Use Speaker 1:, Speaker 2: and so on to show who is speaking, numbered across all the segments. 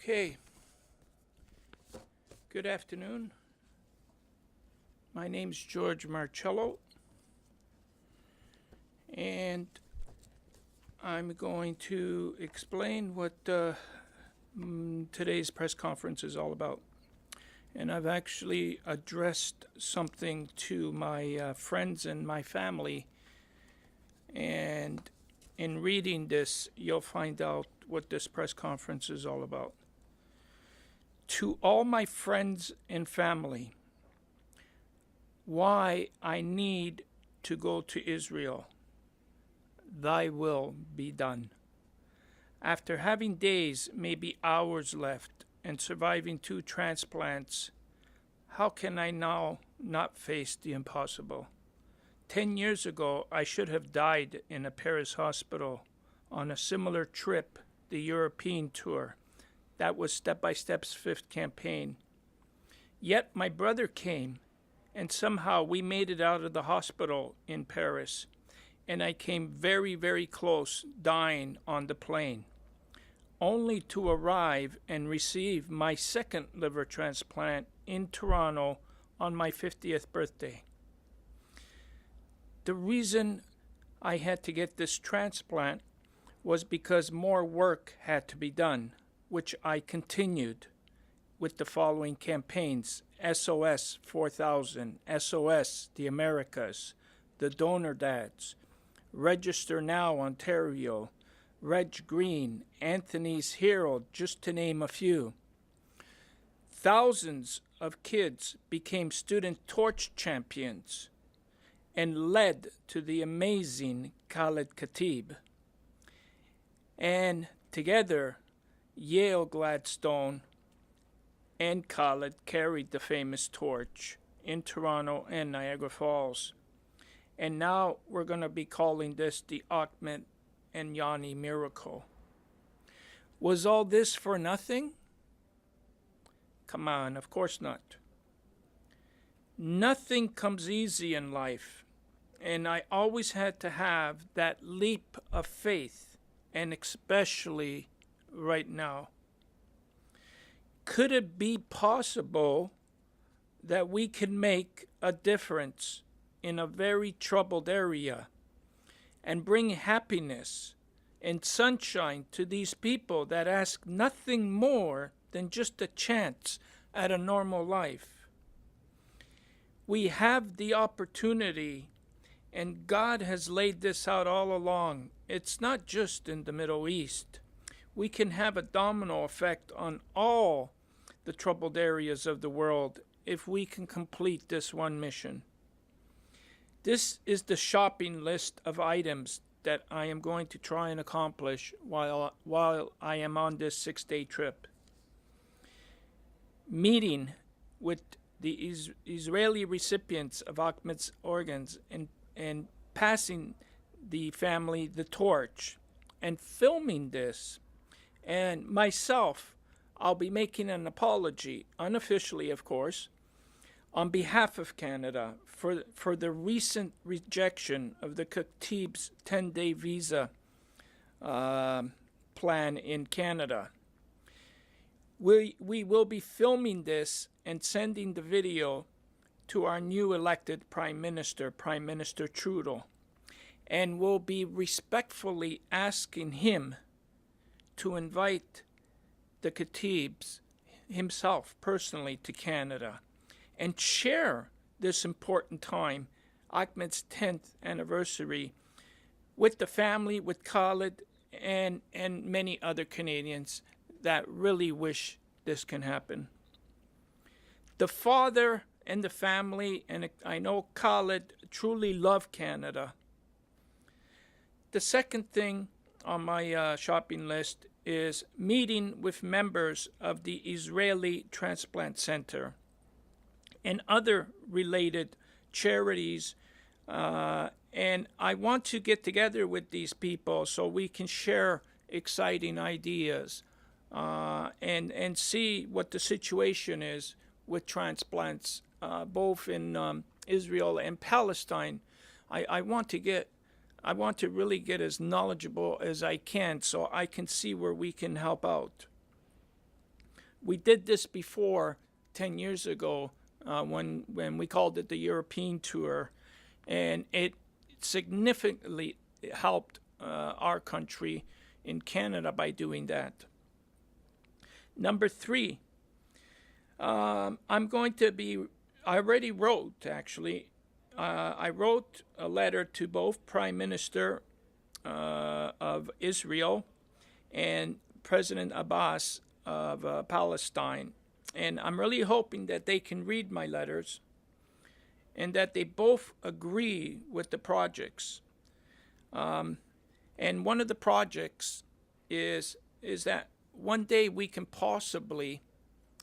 Speaker 1: Okay, good afternoon. My name's George Marcello, and I'm going to explain what today's press conference is all about. And I've actually addressed something to my friends and my family, and in reading this, you'll find out what this press conference is all about. To all my friends and family, why I need to go to Israel. Thy will be done. After having days, maybe hours left, and surviving 2 transplants, how can I now not face the impossible? 10 years ago, I should have died in a Paris hospital on a similar trip, the European tour. That was Step by Step's 5th campaign. Yet my brother came, and somehow we made it out of the hospital in Paris, and I came very, very close dying on the plane, only to arrive and receive my 2nd liver transplant in Toronto on my 50th birthday. The reason I had to get this transplant was because more work had to be done, which I continued with the following campaigns: SOS 4000, SOS the Americas, the Donor Dads, Register Now Ontario, Reg Green, Anthony's Hero, just to name a few. Thousands of kids became student torch champions and led to the amazing Khaled Khatib. And together, Yale Gladstone and Khaled carried the famous torch in Toronto and Niagara Falls. And now we're going to be calling this the Ahmed and Yanni miracle. Was all this for nothing? Come on, of course not. Nothing comes easy in life, and I always had to have that leap of faith, and especially right now. Could it be possible that we can make a difference in a very troubled area and bring happiness and sunshine to these people that ask nothing more than just a chance at a normal life? We have the opportunity, and God has laid this out all along. It's not just in the Middle East. We can have a domino effect on all the troubled areas of the world if we can complete this one mission. This is the shopping list of items that I am going to try and accomplish while I am on this 6-day trip. Meeting with the Israeli recipients of Ahmed's organs and passing the family the torch and filming this. And myself, I'll be making an apology, unofficially of course, on behalf of Canada for the recent rejection of the Khatib's 10-day visa plan in Canada. We will be filming this and sending the video to our new elected Prime Minister Trudeau, and we'll be respectfully asking him to invite the Khatibs himself personally to Canada and share this important time, Ahmed's 10th anniversary, with the family, with Khaled, and many other Canadians that really wish this can happen. The father and the family, and I know Khaled, truly love Canada. The second thing on my shopping list is meeting with members of the Israeli Transplant Center and other related charities. And I want to get together with these people so we can share exciting ideas and see what the situation is with transplants, both in Israel and Palestine. I want to really get as knowledgeable as I can so I can see where we can help out. We did this before 10 years ago when we called it the European Tour, and it significantly helped our country in Canada by doing that. Number 3, I'm going to be, I already wrote actually, I wrote a letter to both Prime Minister of Israel and President Abbas of Palestine. And I'm really hoping that they can read my letters and that they both agree with the projects. And one of the projects is that one day we can possibly,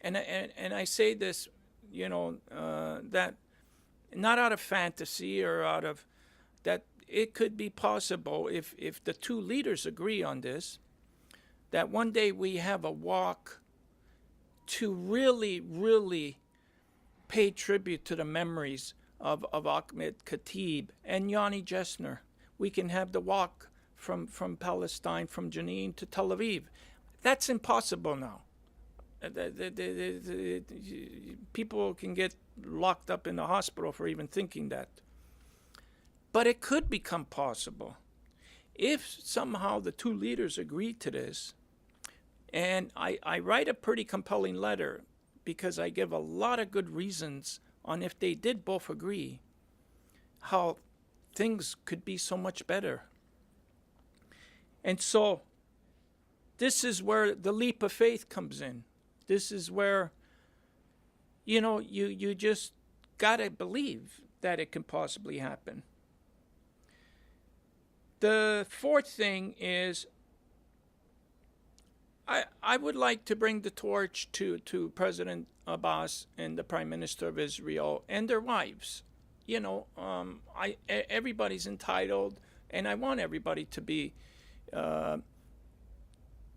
Speaker 1: and I say this, that not out of fantasy or out of that, it could be possible if the two leaders agree on this, that one day we have a walk to really, really pay tribute to the memories of Ahmed Khatib and Yanni Jesner. We can have the walk from Palestine, from Jenin to Tel Aviv. That's impossible now. People can get locked up in the hospital for even thinking that. But it could become possible if somehow the two leaders agree to this. And I write a pretty compelling letter because I give a lot of good reasons on if they did both agree, how things could be so much better. And so this is where the leap of faith comes in. This is where, you just got to believe that it can possibly happen. The fourth thing is I would like to bring the torch to President Abbas and the Prime Minister of Israel and their wives. Everybody's entitled, and I want everybody to be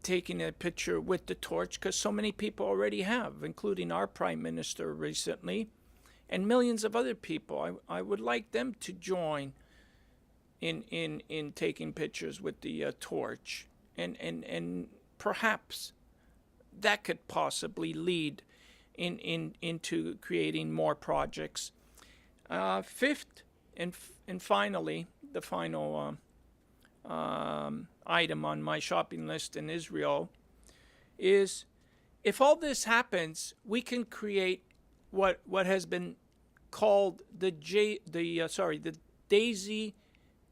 Speaker 1: taking a picture with the torch, because so many people already have, including our Prime Minister recently, and millions of other people. I would like them to join in taking pictures with the torch, and perhaps that could possibly lead into creating more projects. Fifth, and finally, the final item on my shopping list in Israel is, if all this happens, we can create what has been called the daisy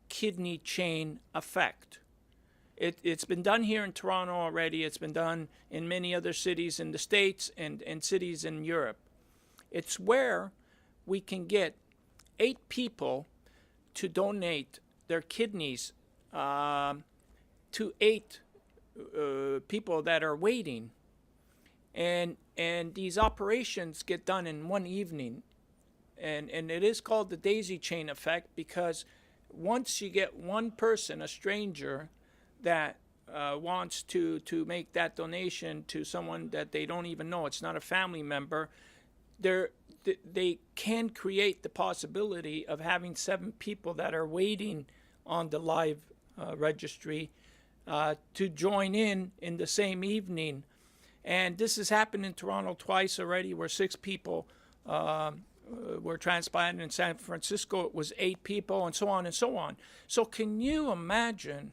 Speaker 1: kidney chain effect. It's been done here in Toronto already. It's been done in many other cities in the States and cities in Europe. It's where we can get 8 people to donate their kidneys to 8 people that are waiting. And these operations get done in one evening. And it is called the daisy chain effect, because once you get one person, a stranger, that wants to make that donation to someone that they don't even know, it's not a family member, they can create the possibility of having 7 people that are waiting on the live registry to join in the same evening. And this has happened in Toronto twice already, where 6 people were transplanted. In San Francisco it was 8 people, and so on and so on. So can you imagine,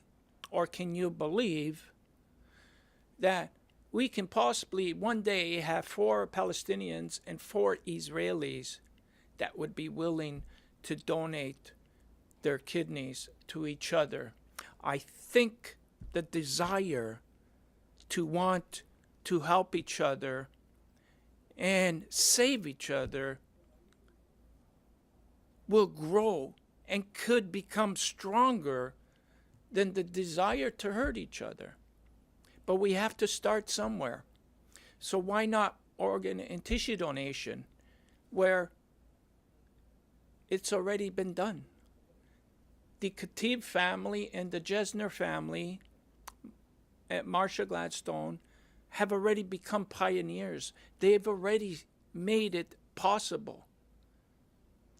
Speaker 1: or can you believe, that we can possibly one day have 4 Palestinians and 4 Israelis that would be willing to donate their kidneys to each other? I think the desire to want to help each other and save each other will grow and could become stronger than the desire to hurt each other. But we have to start somewhere. So why not organ and tissue donation, where it's already been done? The Khatib family and the Jesner family at Marsha Gladstone have already become pioneers. They've already made it possible.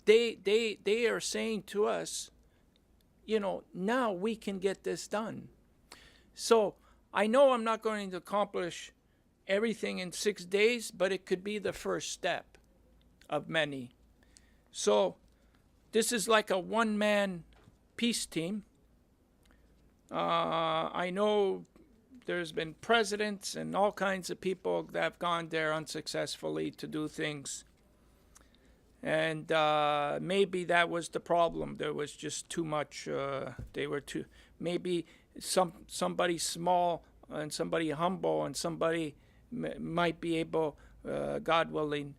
Speaker 1: They are saying to us, now we can get this done. So I know I'm not going to accomplish everything in 6 days, but it could be the first step of many. So this is like a one-man peace team. I know there's been presidents and all kinds of people that have gone there unsuccessfully to do things. And maybe that was the problem. There was just too much. They were too. Maybe somebody small and somebody humble and somebody might be able, God willing,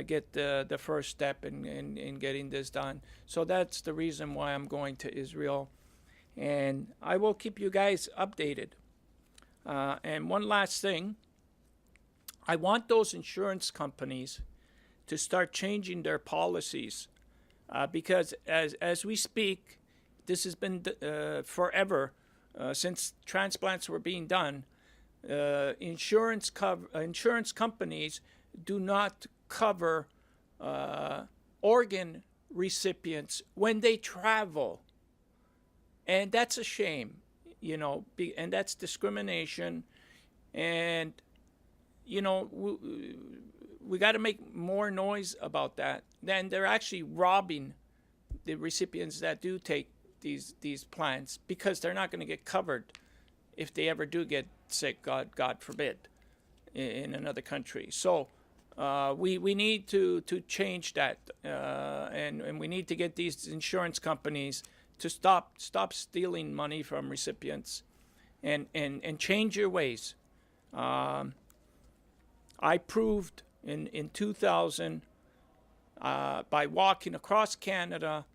Speaker 1: get the first step in getting this done. So that's the reason why I'm going to Israel, and I will keep you guys updated. And one last thing, I want those insurance companies to start changing their policies, because as we speak, this has been forever since transplants were being done. Insurance companies do not cover organ recipients when they travel, and that's a shame, and that's discrimination. And we got to make more noise about that. Then they're actually robbing the recipients that do take these plants, because they're not going to get covered if they ever do get sick, God forbid, in another country. So we need to change that, and we need to get these insurance companies to stop stealing money from recipients, and change your ways. I proved in 2000 by walking across Canada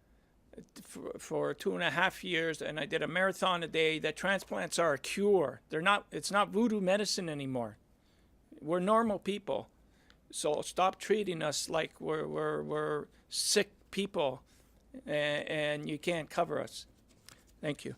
Speaker 1: for 2.5 years, and I did a marathon a day, that transplants are a cure. It's not voodoo medicine anymore. We're normal people. So stop treating us like we're sick people, and you can't cover us. Thank you.